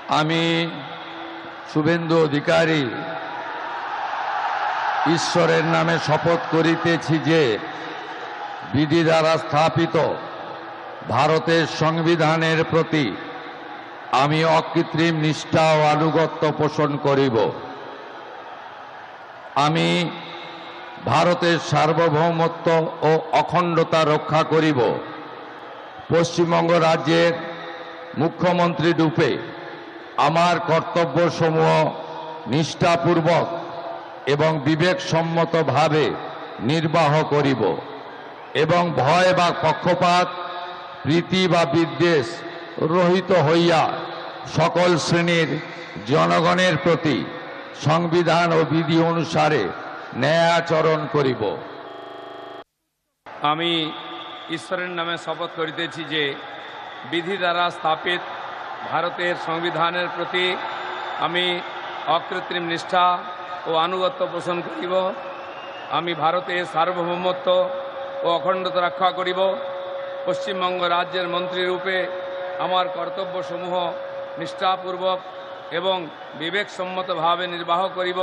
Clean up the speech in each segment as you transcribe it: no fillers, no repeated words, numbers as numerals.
আমি শুভেন্দু অধিকারী ঈশ্বরের নামে শপথ করিতেছি যে বিধি দ্বারা স্থাপিত ভারতের সংবিধানের প্রতি আমি অকৃত্রিম নিষ্ঠা ও আনুগত্য পোষণ করিব। আমি ভারতের সার্বভৌমত্ব ও অখণ্ডতা রক্ষা করিব। পশ্চিমবঙ্গ রাজ্যের মুখ্যমন্ত্রী রূপে আমার কর্তব্যসমূহ নিষ্ঠাপূর্বক এবং বিবেকসম্মতভাবে নির্বাহ করিব এবং ভয় বা পক্ষপাত, প্রীতি বা বিদ্বেষ রহিত হইয়া সকল শ্রেণীর জনগণের প্রতি সংবিধান ও বিধি অনুসারে ন্যায়াচরণ করিব। আমি ঈশ্বরের নামে শপথ করিতেছি যে বিধি দ্বারা স্থাপিত ভারতের সংবিধানের প্রতি আমি অকৃত্রিম নিষ্ঠা ও আনুগত্য পোষণ করিব। আমি ভারতের সার্বভৌমত্ব ও অখণ্ডতা রক্ষা করিব। পশ্চিমবঙ্গ রাজ্যের মন্ত্রীরূপে আমার কর্তব্যসমূহ নিষ্ঠাপূর্বক এবং বিবেকসম্মতভাবে নির্বাহ করিব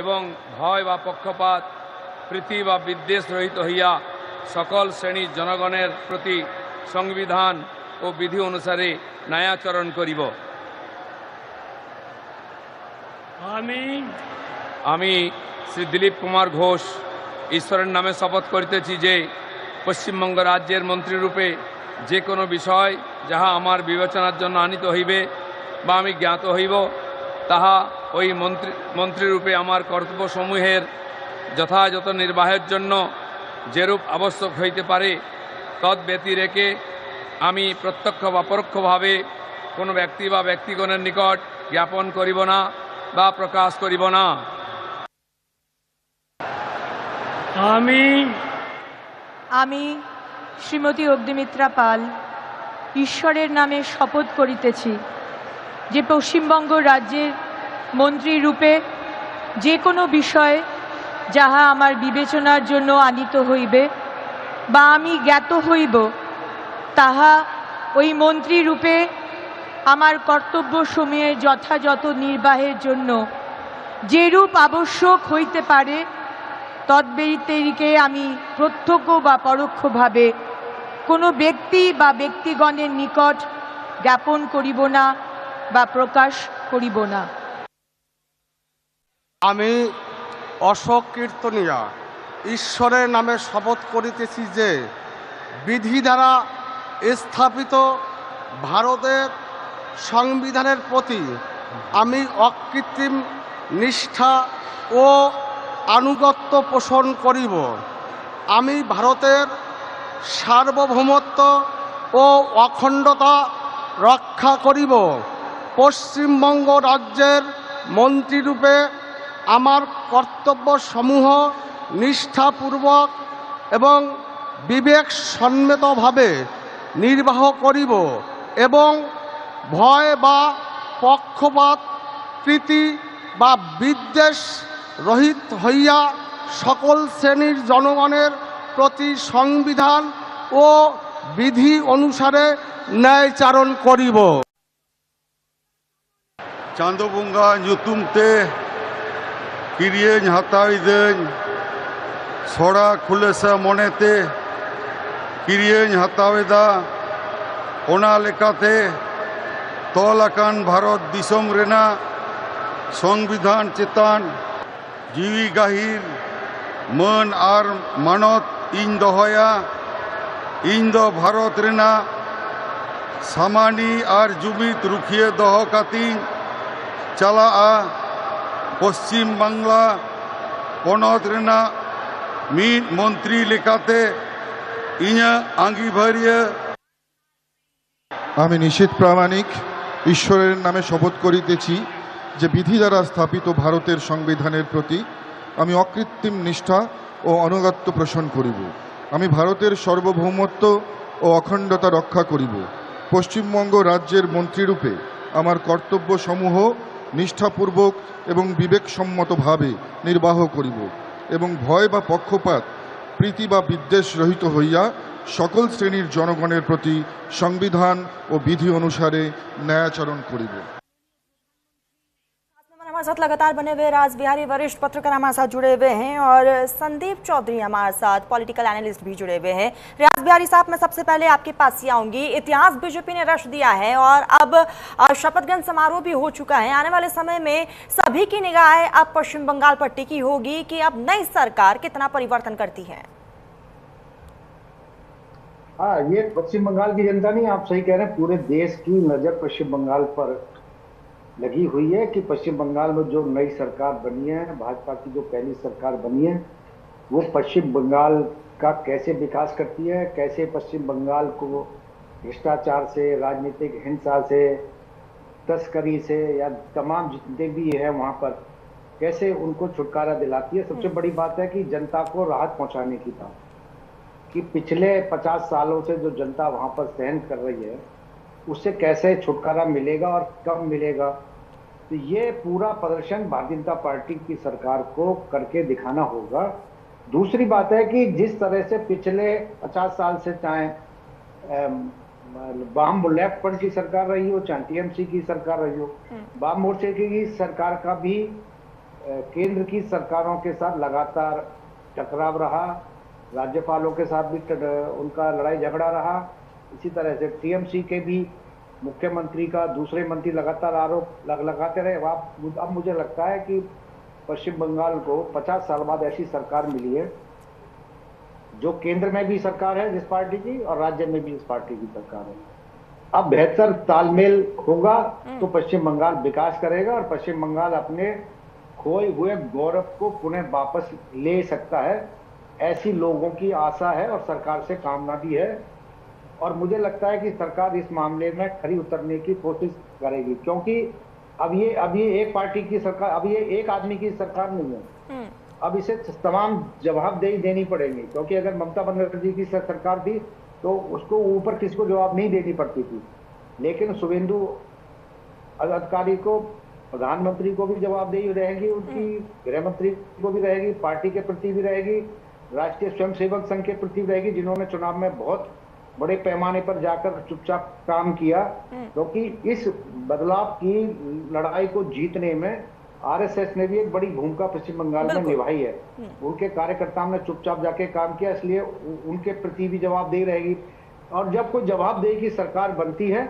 এবং ভয় বা পক্ষপাত, প্রীতি বা বিদ্বেষ রহিত হইয়া সকল শ্রেণীর জনগণের প্রতি সংবিধান ও বিধি অনুসারে ন্যায়াচরণ করিব। আমি শ্রী দিলীপ কুমার ঘোষ ঈশ্বরের নামে শপথ করিতেছি যে পশ্চিমবঙ্গ রাজ্যের মন্ত্রীরূপে যে কোনো বিষয় যাহা আমার বিবেচনার জন্য আনিত হইবে বা আমি জ্ঞাত হইব, তাহা ওই মন্ত্রীরূপে আমার কর্তব্যসমূহের যথাযথ নির্বাহের জন্য যেরূপ আবশ্যক হইতে পারে তদ্ব্যতিরেকে আমি প্রত্যক্ষ বা পরোক্ষভাবে কোনো ব্যক্তি বা ব্যক্তিগণের নিকট জ্ঞাপন করিব না বা প্রকাশ করিব না। আমি শ্রীমতী অগ্নিমিত্রা পাল ঈশ্বরের নামে শপথ করিতেছি যে পশ্চিমবঙ্গ রাজ্যের মন্ত্রী রূপে যে কোনো বিষয় যাহা আমার বিবেচনার জন্য আনিত হইবে বা আমি জ্ঞাত হইব, তাহা ওই মন্ত্রী রূপে আমার কর্তব্যসমূহের যথাযথ নির্বাহের জন্য যেরূপ আবশ্যক হইতে পারে তদ্ব্যতিরেকে আমি প্রত্যক্ষ বা পরোক্ষভাবে কোনো ব্যক্তি বা ব্যক্তিগণের নিকট জ্ঞাপন করিব না বা প্রকাশ করিব না। আমি অশোক কীর্তনিয়া ঈশ্বরের নামে শপথ করিতেছি যে বিধি দ্বারা স্থাপিত ভারতের সংবিধানের প্রতি আমি অকৃত্রিম নিষ্ঠা ও আনুগত্য পোষণ করিব। আমি ভারতের সার্বভৌমত্ব ও অখণ্ডতা রক্ষা করিব। পশ্চিমবঙ্গ রাজ্যের মন্ত্রীরূপে আমার কর্তব্যসমূহ নিষ্ঠাপূর্বক এবং বিবেকসম্মতভাবে নির্বাহ করিব এবং ভয় বা পক্ষপাত, প্রীতি বা বিদ্বেষ রহিত হইয়া সকল শ্রেণীর জনগণের প্রতি সংবিধান ও বিধি অনুসারে ন্যায়চারণ করিব। चांदो बंगा ᱧᱩᱛᱩᱢ ᱛᱮ ᱠᱤᱨᱤᱭᱟᱹᱧ ᱦᱟᱛᱟᱣᱤᱫᱟᱹᱧ ᱥᱚᱲᱟ ᱠᱷᱩᱞᱟᱹᱥᱟ ᱢᱚᱱᱮᱛᱮ ᱠᱤᱨᱤᱭᱟᱹᱧ ᱦᱟᱛᱟᱣᱮᱫᱟ ᱚᱱᱟ ᱞᱮᱠᱟᱛᱮ ᱛᱚᱞ ᱟᱠᱟᱱ ᱵᱷᱟᱨᱚᱛ ᱫᱤᱥᱚᱢ ᱨᱮᱱᱟᱜ সংবিধান চেতান জিবি গাহির মান আর মানত ইᱧ দহয়া। ইᱧ ᱫᱚ ᱵᱷᱟᱨᱚᱛ ᱨᱮᱱᱟᱜ ᱥᱟᱢᱟᱱᱤ ᱟᱨ ᱡᱩᱢᱤᱫ ᱨᱩᱠᱷᱤᱭᱟᱹ ᱫᱚᱦᱚ ᱠᱟᱛᱮᱧ ᱪᱟᱞᱟᱜᱼᱟ। পশ্চিম বাংলা পনᱚᱛ ᱨᱮᱱᱟᱜ ᱢᱤᱫ মন্ত্রী লেখাতে ইᱧᱟᱹᱜ আঙ্গিভারিয়া। আমি নিশীথ প্রামাণিক ঈশ্বরের নামে শপথ করিতেছি যে বিধি দ্বারা স্থাপিত ভারতের সংবিধানের প্রতি আমি অকৃত্রিম নিষ্ঠা ও আনুগত্য পোষণ করিব। আমি ভারতের সার্বভৌমত্ব ও অখণ্ডতা রক্ষা করিব। পশ্চিমবঙ্গ রাজ্যের মন্ত্রীরূপে আমার কর্তব্যসমূহ নিষ্ঠাপূর্বক এবং বিবেকসম্মতভাবে নির্বাহ করিব এবং ভয় বা পক্ষপাত, প্রীতি বা বিদ্বেষ রহিত হইয়া সকল শ্রেণীর জনগণের প্রতি সংবিধান ও বিধি অনুসারে ন্যায়াচরণ করিব। साथ लगातार बने हुए राज बिहारी वरिष्ठ पत्रकार हमारे साथ जुड़े हुए हैं और संदीप चौधरी हमारे साथ पॉलिटिकल एनालिस्ट भी जुड़े हुए हैं। राज बिहारी साहब, मैं सबसे पहले आपके पास ही आऊंगी। इतिहास बीजेपी ने रच दिया है और अब शपथ ग्रहण समारोह भी हो चुका है। आने वाले समय में सभी की निगाहें अब पश्चिम बंगाल पर टिकी होगी कि अब नई सरकार कितना परिवर्तन करती है। हाँ, ये पश्चिम बंगाल की जनता नहीं, आप सही कह रहे हैं, पूरे देश की नजर पश्चिम बंगाल पर लगी हुई है कि पश्चिम बंगाल में जो नई सरकार बनी है, भाजपा की जो पहली सरकार बनी है, वो पश्चिम बंगाल का कैसे विकास करती है, कैसे पश्चिम बंगाल को भ्रष्टाचार से, राजनीतिक हिंसा से, तस्करी से या तमाम जितने भी है वहाँ पर कैसे उनको छुटकारा दिलाती है। सबसे बड़ी बात है कि जनता को राहत पहुँचाने की बात, कि पिछले 50 सालों से जो जनता वहाँ पर सहन कर रही है उससे कैसे छुटकारा मिलेगा और कब मिलेगा। तो ये पूरा प्रदर्शन भारतीय जनता पार्टी की सरकार को करके दिखाना होगा। दूसरी बात है कि जिस तरह से पिछले 50 साल से चाहे वाम लेफ्ट फ्रंट की सरकार रही हो, चाहे टीएमसी की सरकार रही हो, वाम मोर्चे की सरकार का भी केंद्र की सरकारों के साथ लगातार टकराव रहा, राज्यपालों के साथ भी उनका लड़ाई झगड़ा रहा। इसी तरह से टीएमसी के भी मुख्यमंत्री का दूसरे मंत्री लगातार आरोप लगाते रहे। अब मुझे लगता है कि पश्चिम बंगाल को 50 साल बाद ऐसी सरकार मिली है जो केंद्र में भी सरकार है जिस पार्टी की और राज्य में भी इस पार्टी की सरकार है। अब बेहतर तालमेल होगा तो पश्चिम बंगाल विकास करेगा और पश्चिम बंगाल अपने खोए हुए गौरव को पुनः वापस ले सकता है। ऐसी लोगों की आशा है और सरकार से कामना भी है और मुझे लगता है कि सरकार इस मामले में खरी उतरने की कोशिश करेगी, क्योंकि अब ये एक पार्टी की सरकार, अब ये एक आदमी की सरकार नहीं है। अब इसे तमाम जवाबदेही देनी पड़ेगी, क्योंकि अगर ममता बनर्जी की सरकार थी तो उसको ऊपर किसी को जवाब नहीं देनी पड़ती थी, लेकिन शुभेंदु अधिकारी को, प्रधानमंत्री को भी जवाबदेही रहेगी, उनकी गृह मंत्री को भी रहेगी, पार्टी के प्रति भी रहेगी, राष्ट्रीय स्वयंसेवक संघ के प्रति रहेगी, जिन्होंने चुनाव में बहुत बड़े पैमाने पर जाकर चुपचाप काम किया, क्योंकि इस बदलाव की लड़ाई को जीतने में आरएसएस ने भी एक बड़ी भूमिका पश्चिम बंगाल में निभाई है। उनके कार्यकर्ताओं ने चुपचाप जाके काम किया, इसलिए उनके प्रति भी जवाबदेही रहेगी। और जब कोई जवाबदेही की सरकार बनती है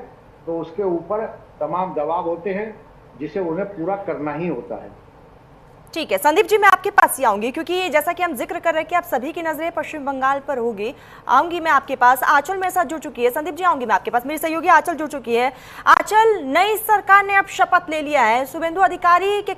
तो उसके ऊपर तमाम दबाव होते हैं जिसे उन्हें पूरा करना ही होता है। ठीक है संदीप जी, मैं आपके पास ही आऊंगी क्योंकि जैसा कि हम जिक्र कर रहे हैं कि आप सभी की नजरें पश्चिम बंगाल पर होगी। आऊंगी मैं आपके पास। आंचल मेरे साथ जुड़ चुकी है। संदीप जी, आऊंगी मैं आपके पास। मेरी सहयोगी आंचल जुड़ चुकी है। आंचल, नई सरकार ने अब शपथ ले लिया है। शुभेंदु अधिकारी के